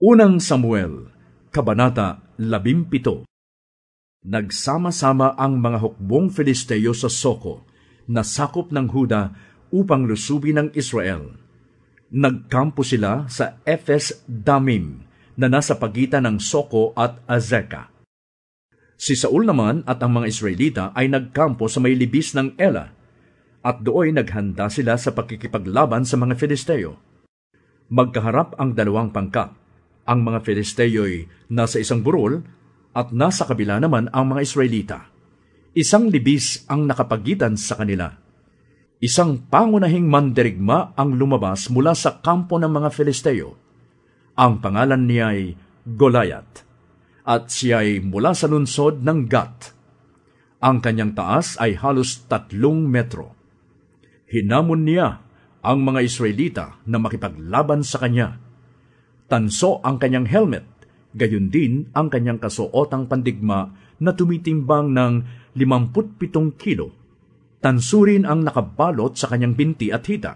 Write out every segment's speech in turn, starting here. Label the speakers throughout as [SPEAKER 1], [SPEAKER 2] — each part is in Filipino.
[SPEAKER 1] Unang Samuel, Kabanata 17. Nagsama-sama ang mga hukbong Filisteo sa Soko, na sakop ng Huda, upang lusubin ng Israel. Nagkampo sila sa Ephes Damim, na nasa pagitan ng Soko at Azeka. Si Saul naman at ang mga Israelita ay nagkampo sa may libis ng Ela, at doon naghanda sila sa pakikipaglaban sa mga Filisteo. Magkaharap ang dalawang pangkat. Ang mga Filisteo'y nasa isang burol at nasa kabila naman ang mga Israelita. Isang libis ang nakapagitan sa kanila. Isang pangunahing mandirigma ang lumabas mula sa kampo ng mga Filisteo. Ang pangalan niya ay Goliath, at siya ay mula sa lungsod ng Gat. Ang kanyang taas ay halos 3 metro. Hinamon niya ang mga Israelita na makipaglaban sa kanya. Tanso ang kanyang helmet, gayon din ang kanyang kasuotang pandigma na tumitimbang ng 57 kilo. Tanso rin ang nakabalot sa kanyang binti at hita,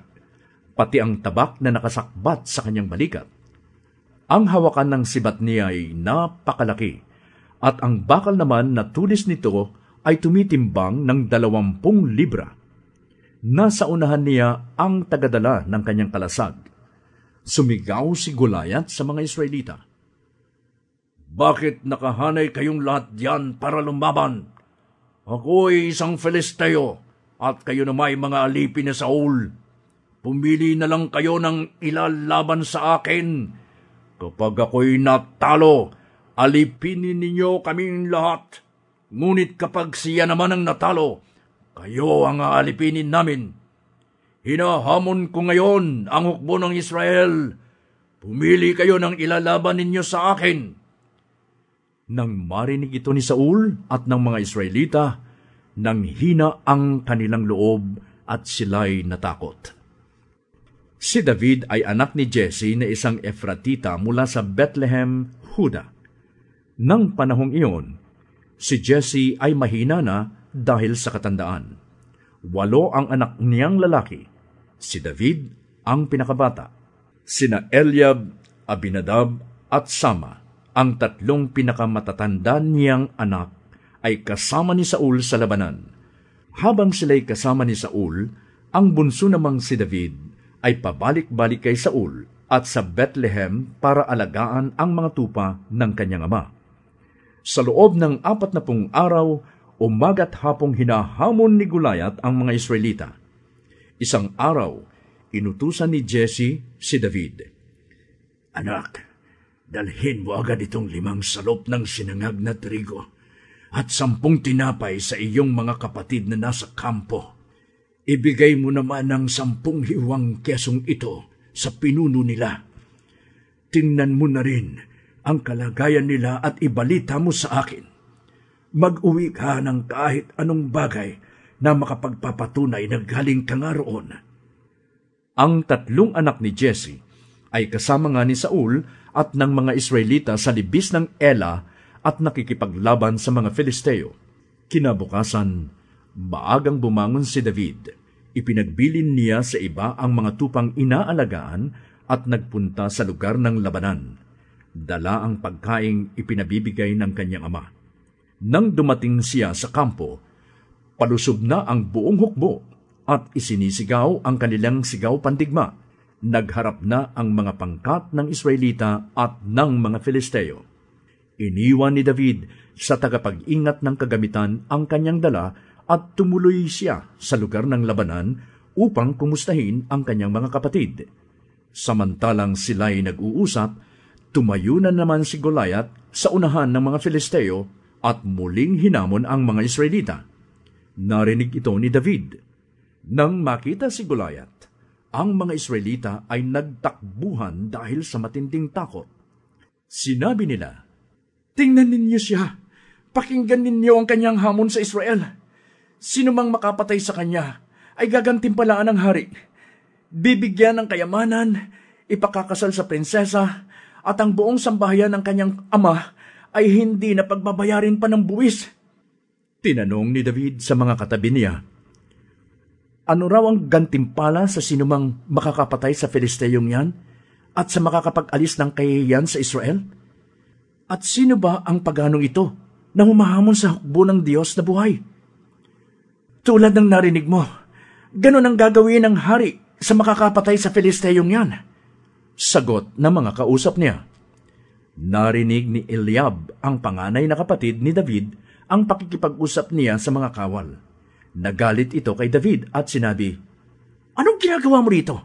[SPEAKER 1] pati ang tabak na nakasakbat sa kanyang balikat. Ang hawakan ng sibat niya ay napakalaki, at ang bakal naman na tulis nito ay tumitimbang ng 20 libra. Nasa unahan niya ang tagadala ng kanyang kalasag. Sumigaw si Goliath sa mga Israelita, "Bakit nakahanay kayong lahat diyan para lumaban? Ako'y isang Filisteo, at kayo nama'y mga alipin ni Saul. Pumili na lang kayo ng ilalaban sa akin. Kapag ako'y natalo, alipinin ninyo kaming lahat. Ngunit kapag siya naman ang natalo, kayo ang aalipinin namin. Hinahamon ko ngayon ang hukbo ng Israel. Pumili kayo ng ilalaban ninyo sa akin." Nang marinig ito ni Saul at ng mga Israelita, nang hina ang kanilang loob at sila'y natakot. Si David ay anak ni Jesse na isang Efratita mula sa Bethlehem, Huda. Nang panahong iyon, si Jesse ay mahina na dahil sa katandaan. 8 ang anak niyang lalaki. Si David ang pinakabata. Sina Eliab, Abinadab at Sama, ang 3 pinakamatatanda niyang anak, ay kasama ni Saul sa labanan. Habang sila'y kasama ni Saul, ang bunso namang si David ay pabalik-balik kay Saul at sa Bethlehem para alagaan ang mga tupa ng kanyang ama. Sa loob ng 40 araw, umaga't hapong hinahamon ni Goliath ang mga Israelita. Isang araw, inutusan ni Jesse si David, "Anak, dalhin mo agad itong 5 salop ng sinangag na trigo at 10 tinapay sa iyong mga kapatid na nasa kampo. Ibigay mo naman ang 10 hiwang kesong ito sa pinuno nila. Tingnan mo na rin ang kalagayan nila at ibalita mo sa akin. Mag-uwi ka ng kahit anong bagay na makapagpapatunay na galing ka nga roon." Ang 3 anak ni Jesse ay kasama nga ni Saul at ng mga Israelita sa libis ng Ela at nakikipaglaban sa mga Filisteo. Kinabukasan, maagang bumangon si David. Ipinagbilin niya sa iba ang mga tupang inaalagaan at nagpunta sa lugar ng labanan. Dala ang pagkaing ipinabibigay ng kanyang ama. Nang dumating siya sa kampo, palusob na ang buong hukbo at isinisigaw ang kanilang sigaw pandigma. Nagharap na ang mga pangkat ng Israelita at ng mga Filisteo. Iniwan ni David sa tagapag-ingat ng kagamitan ang kanyang dala at tumuloy siya sa lugar ng labanan upang kumustahin ang kanyang mga kapatid. Samantalang sila'y nag-uusap, tumayo na naman si Goliath sa unahan ng mga Filisteo at muling hinamon ang mga Israelita. Narinig ito ni David. Nang makita si Goliath, ang mga Israelita ay nagtakbuhan dahil sa matinding takot. Sinabi nila, "Tingnan ninyo siya! Pakinggan ninyo ang kanyang hamon sa Israel! Sino mang makapatay sa kanya ay gagantimpalaan ng hari. Bibigyan ng kayamanan, ipakakasal sa prinsesa, at ang buong sambahayan ng kanyang ama ay hindi na pagbabayarin pa ng buwis." Tinanong ni David sa mga katabi niya, "Ano raw ang gantimpala sa sinumang makakapatay sa Filisteyong yan?" at sa makakapag-alis ng kahihiyan sa Israel? At sino ba ang paganong ito na humahamon sa hukbo ng Diyos na buhay? Tulad ng narinig mo, ganon ang gagawin ng hari sa makakapatay sa Filisteyong yan. Sagot ng mga kausap niya. Narinig ni Eliab, ang panganay na kapatid ni David, ang pakikipag-usap niya sa mga kawal. Nagalit ito kay David at sinabi, "Anong ginagawa mo rito?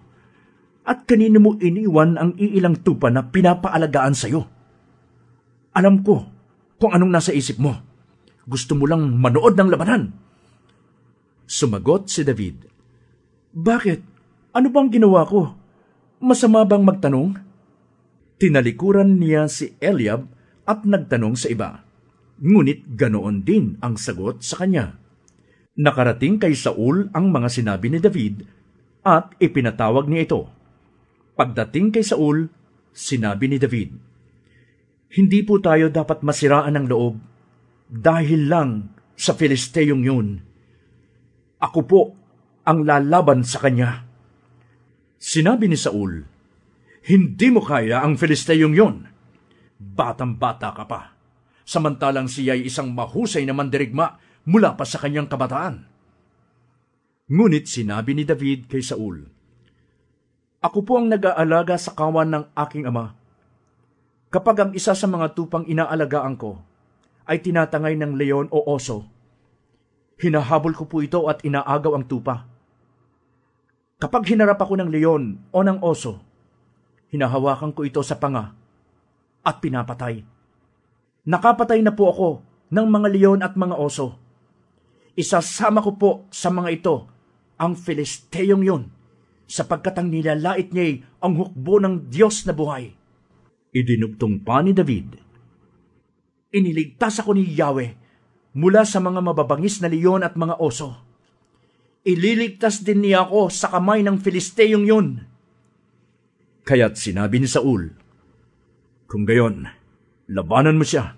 [SPEAKER 1] At kanino mo iniwan ang iilang tupa na pinapaalagaan sa'yo? Alam ko kung anong nasa isip mo. Gusto mo lang manood ng labanan." Sumagot si David, "Bakit? Ano bang ginawa ko? Masama bang magtanong?" Tinalikuran niya si Eliab at nagtanong sa iba. Ngunit ganoon din ang sagot sa kanya. Nakarating kay Saul ang mga sinabi ni David at ipinatawag niya ito. Pagdating kay Saul, sinabi ni David, "Hindi po tayo dapat masiraan ng loob dahil lang sa Filisteyong yun. Ako po ang lalaban sa kanya." Sinabi ni Saul, "Hindi mo kaya ang Filisteyong yun. Batang-bata ka pa, samantalang siya ay isang mahusay na mandirigma mula pa sa kanyang kabataan." Ngunit sinabi ni David kay Saul, "Ako po ang nag-aalaga sa kawan ng aking ama. Kapag ang isa sa mga tupang inaalagaan ko ay tinatangay ng leon o oso, hinahabol ko po ito at inaagaw ang tupa. Kapag hinarap ako ng leon o ng oso, hinahawakan ko ito sa panga at pinapatay. Nakapatay na po ako ng mga leon at mga oso. Isasama ko po sa mga ito ang Filisteyong yun, sapagkat ang nilalait niya'y ang hukbo ng Diyos na buhay." Idinugtong pa ni David, "Iniligtas ako ni Yahweh mula sa mga mababangis na leon at mga oso. Ililigtas din niya ako sa kamay ng Filisteyong yun." Kaya't sinabi ni Saul, "Kung gayon, labanan mo siya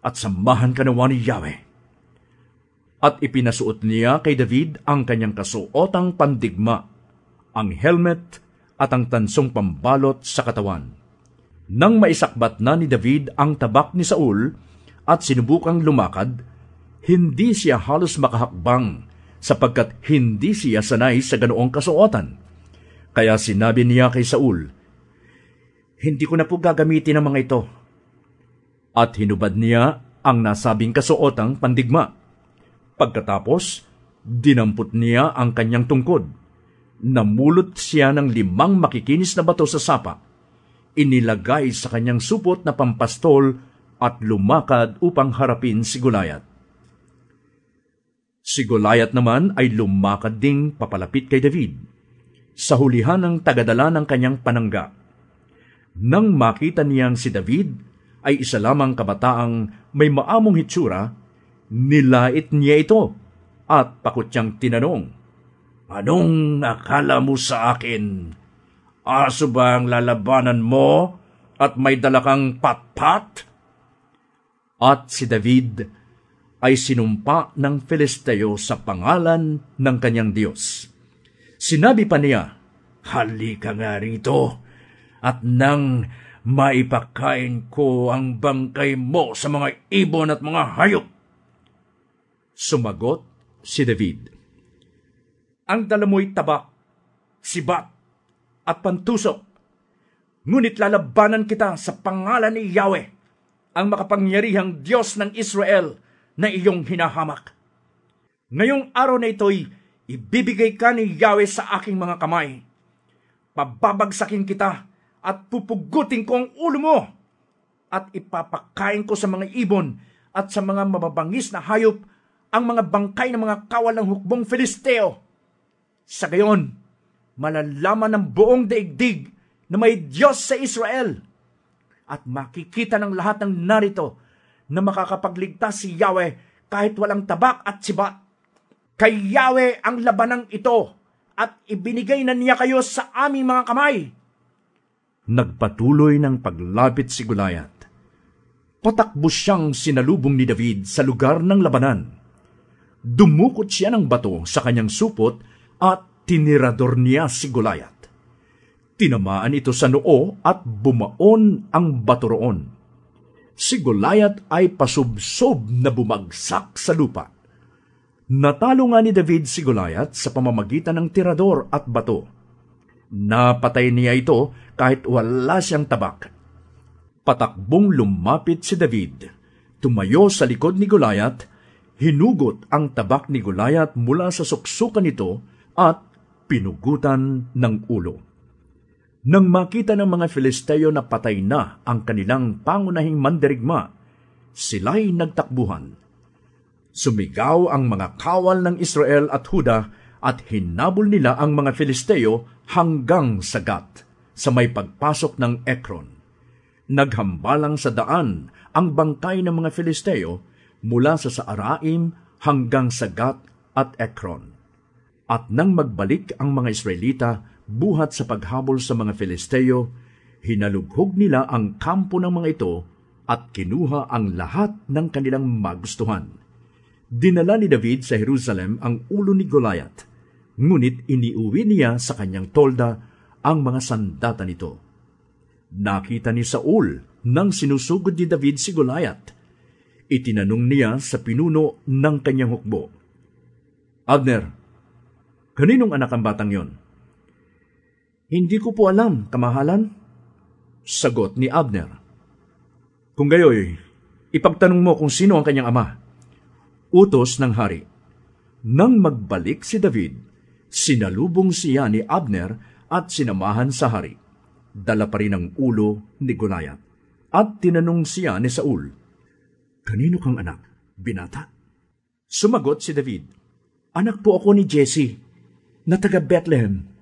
[SPEAKER 1] at samahan ka nawa ni Yahweh." At ipinasuot niya kay David ang kanyang kasuotang pandigma, ang helmet at ang tansong pambalot sa katawan. Nang maisakbat na ni David ang tabak ni Saul at sinubukang lumakad, hindi siya halos makahakbang sapagkat hindi siya sanay sa ganoong kasuotan. Kaya sinabi niya kay Saul, "Hindi ko na po gagamitin ang mga ito." At hinubad niya ang nasabing kasuotang pandigma. Pagkatapos, dinampot niya ang kanyang tungkod. Namulot siya ng 5 makikinis na bato sa sapa. Inilagay sa kanyang supot na pampastol at lumakad upang harapin si Goliath. Si Goliath naman ay lumakad ding papalapit kay David, sa hulihan ng tagadala ng kanyang panangga. Nang makita niyang si David ay isa lamang kabataang may maamong hitsura, nilait niya ito at pakutyang tinanong, "Anong akala mo sa akin? Aso ba ang lalabanan mo at may dala kang patpat?" At si David ay sinumpa ng Filisteo sa pangalan ng kanyang Diyos. Sinabi pa niya, "Halika nga rito, at nang maipakain ko ang bangkay mo sa mga ibon at mga hayop." Sumagot si David, "Ang dala mo'y tabak, sibat, at pantusok. Ngunit lalabanan kita sa pangalan ni Yahweh, ang makapangyarihang Diyos ng Israel na iyong hinahamak. Ngayong araw na ito'y ibibigay ka ni Yahweh sa aking mga kamay. Pababagsakin kita at pupugutin ko ang ulo mo, at ipapakain ko sa mga ibon at sa mga mababangis na hayop ang mga bangkay ng mga kawal ng hukbong Filisteo. Sa gayon, malalaman ng buong daigdig na may Diyos sa Israel, at makikita ng lahat ng narito na makakapagligtas si Yahweh kahit walang tabak at sibat. Kay Yahweh ang labanang ito, at ibinigay na niya kayo sa aming mga kamay." Nagpatuloy ng paglapit si Goliath. Patakbo siyang sinalubong ni David sa lugar ng labanan. Dumukot siya ng bato sa kanyang supot at tinirador niya si Goliath. Tinamaan ito sa noo at bumaon ang bato roon. Si Goliath ay pasubsob na bumagsak sa lupa. Natalo nga ni David si Goliath sa pamamagitan ng tirador at bato. Napatay niya ito kahit wala siyang tabak. Patakbong lumapit si David. Tumayo sa likod ni Goliath, hinugot ang tabak ni Goliath mula sa suksukan nito at pinugutan ng ulo. Nang makita ng mga Filisteo na patay na ang kanilang pangunahing mandirigma, sila'y nagtakbuhan. Sumigaw ang mga kawal ng Israel at Huda at hinabol nila ang mga Filisteo hanggang sa Gat, sa may pagpasok ng Ekron. Naghambalang sa daan ang bangkay ng mga Filisteo mula sa Saaraim hanggang sa Gat at Ekron. At nang magbalik ang mga Israelita buhat sa paghabol sa mga Filisteo, hinalughog nila ang kampo ng mga ito at kinuha ang lahat ng kanilang magustuhan. Dinala ni David sa Jerusalem ang ulo ni Goliath, ngunit iniuwi niya sa kanyang tolda ang mga sandata nito. Nakita ni Saul nang sinusugod ni David si Goliath. Itinanong niya sa pinuno ng kanyang hukbo, "Abner, kaninong anak ang batang yon?" "Hindi ko po alam, kamahalan," sagot ni Abner. "Kung gayoy, ipagtanong mo kung sino ang kanyang ama." Utos ng hari. Nang magbalik si David, sinalubong siya ni Abner at sinamahan sa hari. Dala pa rin ang ulo ni Goliath. At tinanong siya ni Saul, "Kanino kang anak, binata?" Sumagot si David, "Anak po ako ni Jesse, na taga Bethlehem."